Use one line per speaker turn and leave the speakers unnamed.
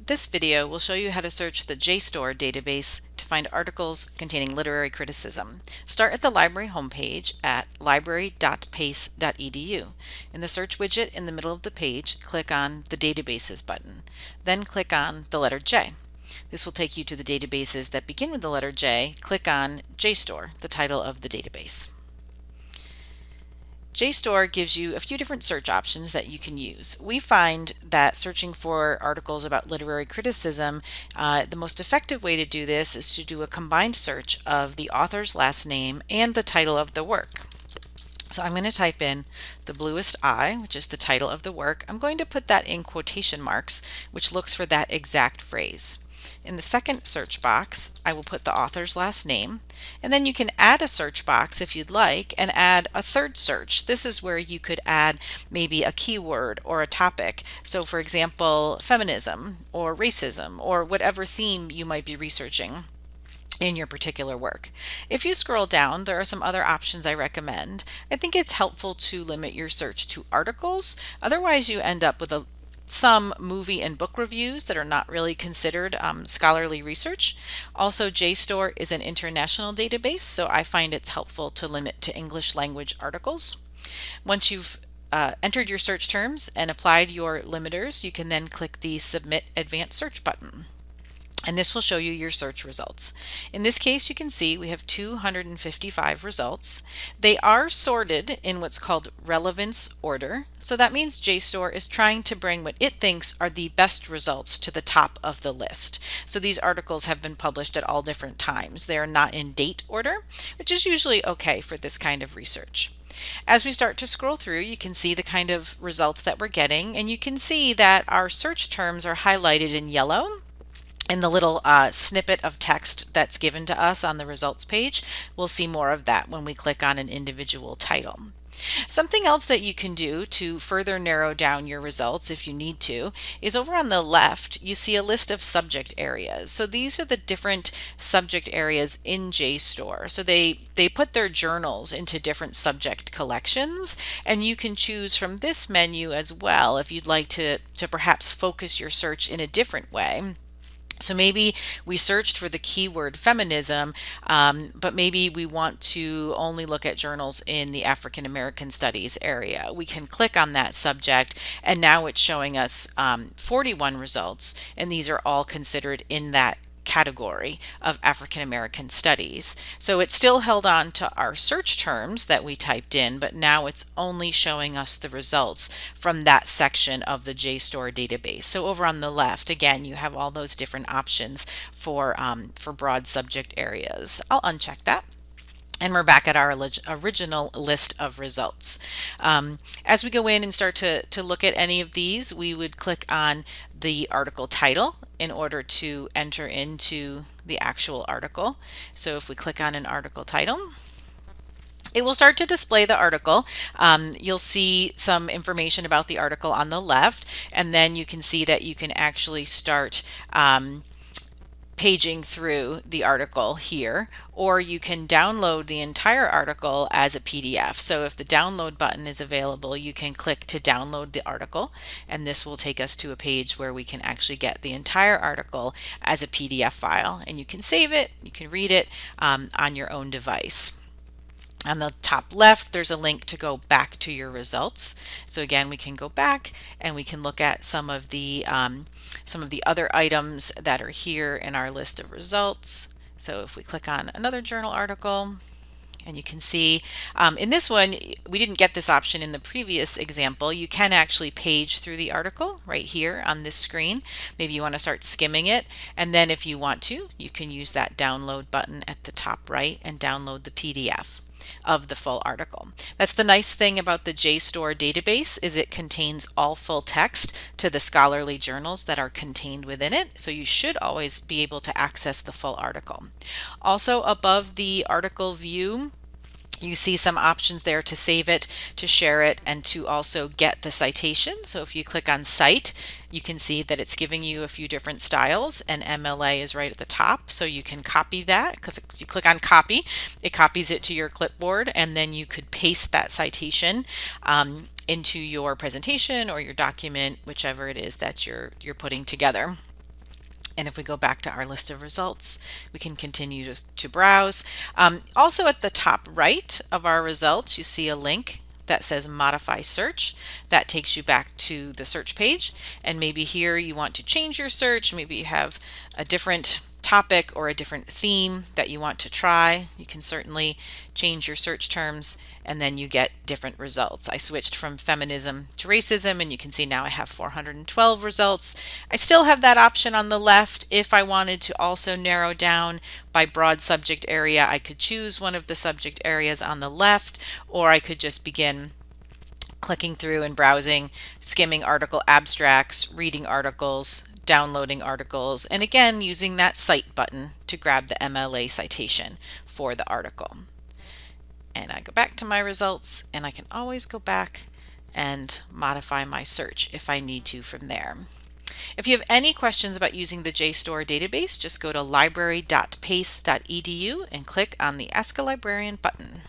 This video will show you how to search the JSTOR database to find articles containing literary criticism. Start at the library homepage at library.pace.edu. In the search widget in the middle of the page, click on the Databases button. Then click on the letter J. This will take you to the databases that begin with the letter J. Click on JSTOR, the title of the database. JSTOR gives you a few different search options that you can use. We find that searching for articles about literary criticism, the most effective way to do this is to do a combined search of the author's last name and the title of the work. So I'm going to type in "The Bluest Eye," which is the title of the work. I'm going to put that in quotation marks, which looks for that exact phrase. In the second search box, I will put the author's last name, and then you can add a search box if you'd like and add a third search. This is where you could add maybe a keyword or a topic. So for example, feminism or racism or whatever theme you might be researching in your particular work. If you scroll down, there are some other options I recommend. I think it's helpful to limit your search to articles. Otherwise, you end up with some movie and book reviews that are not really considered scholarly research. Also, JSTOR is an international database, so I find it's helpful to limit to English language articles. Once you've entered your search terms and applied your limiters, you can then click the Submit Advanced Search button, and this will show you your search results. In this case, you can see we have 255 results. They are sorted in what's called relevance order. So that means JSTOR is trying to bring what it thinks are the best results to the top of the list. So these articles have been published at all different times. They are not in date order, which is usually okay for this kind of research. As we start to scroll through, you can see the kind of results that we're getting, and you can see that our search terms are highlighted in yellow in the little snippet of text that's given to us on the results page. We'll see more of that when we click on an individual title. Something else that you can do to further narrow down your results if you need to is over on the left you see a list of subject areas. So these are the different subject areas in JSTOR. So they put their journals into different subject collections, and you can choose from this menu as well if you'd like to perhaps focus your search in a different way. So maybe we searched for the keyword feminism, but maybe we want to only look at journals in the African American Studies area. We can click on that subject, and now it's showing us 41 results, and these are all considered in that category of African American Studies. So it's still held on to our search terms that we typed in, but now it's only showing us the results from that section of the JSTOR database. So over on the left, again, you have all those different options for broad subject areas. I'll uncheck that. And we're back at our original list of results. As we go in and start to look at any of these, we would click on the article title in order to enter into the actual article. So if we click on an article title, it will start to display the article. You'll see some information about the article on the left, and then you can see that you can actually start paging through the article here, or you can download the entire article as a PDF. So if the download button is available, you can click to download the article, and this will take us to a page where we can actually get the entire article as a PDF file, and you can save it, you can read it on your own device. On the top left, there's a link to go back to your results. So again, we can go back and we can look at some of the other items that are here in our list of results. So if we click on another journal article, and you can see in this one, we didn't get this option in the previous example. You can actually page through the article right here on this screen. Maybe you want to start skimming it, and then if you want to, you can use that download button at the top right and download the PDF of the full article. That's the nice thing about the JSTOR database, is it contains all full text to the scholarly journals that are contained within it, so you should always be able to access the full article. Also, above the article view, you see some options there to save it, to share it, and to also get the citation. So if you click on Cite, you can see that it's giving you a few different styles, and MLA is right at the top, so you can copy that. If you click on Copy, it copies it to your clipboard, and then you could paste that citation into your presentation or your document, whichever it is that you're putting together. And if we go back to our list of results, we can continue to browse. Also at the top right of our results, you see a link that says modify search. That takes you back to the search page. And maybe here you want to change your search. Maybe you have a different topic or a different theme that you want to try. You can certainly change your search terms and then you get different results. I switched from feminism to racism and you can see now I have 412 results. I still have that option on the left. If I wanted to also narrow down by broad subject area, I could choose one of the subject areas on the left, or I could just begin clicking through and browsing, skimming article abstracts, reading articles, downloading articles, and again using that cite button to grab the MLA citation for the article. And I go back to my results and I can always go back and modify my search if I need to from there. If you have any questions about using the JSTOR database, just go to library.pace.edu and click on the Ask a Librarian button.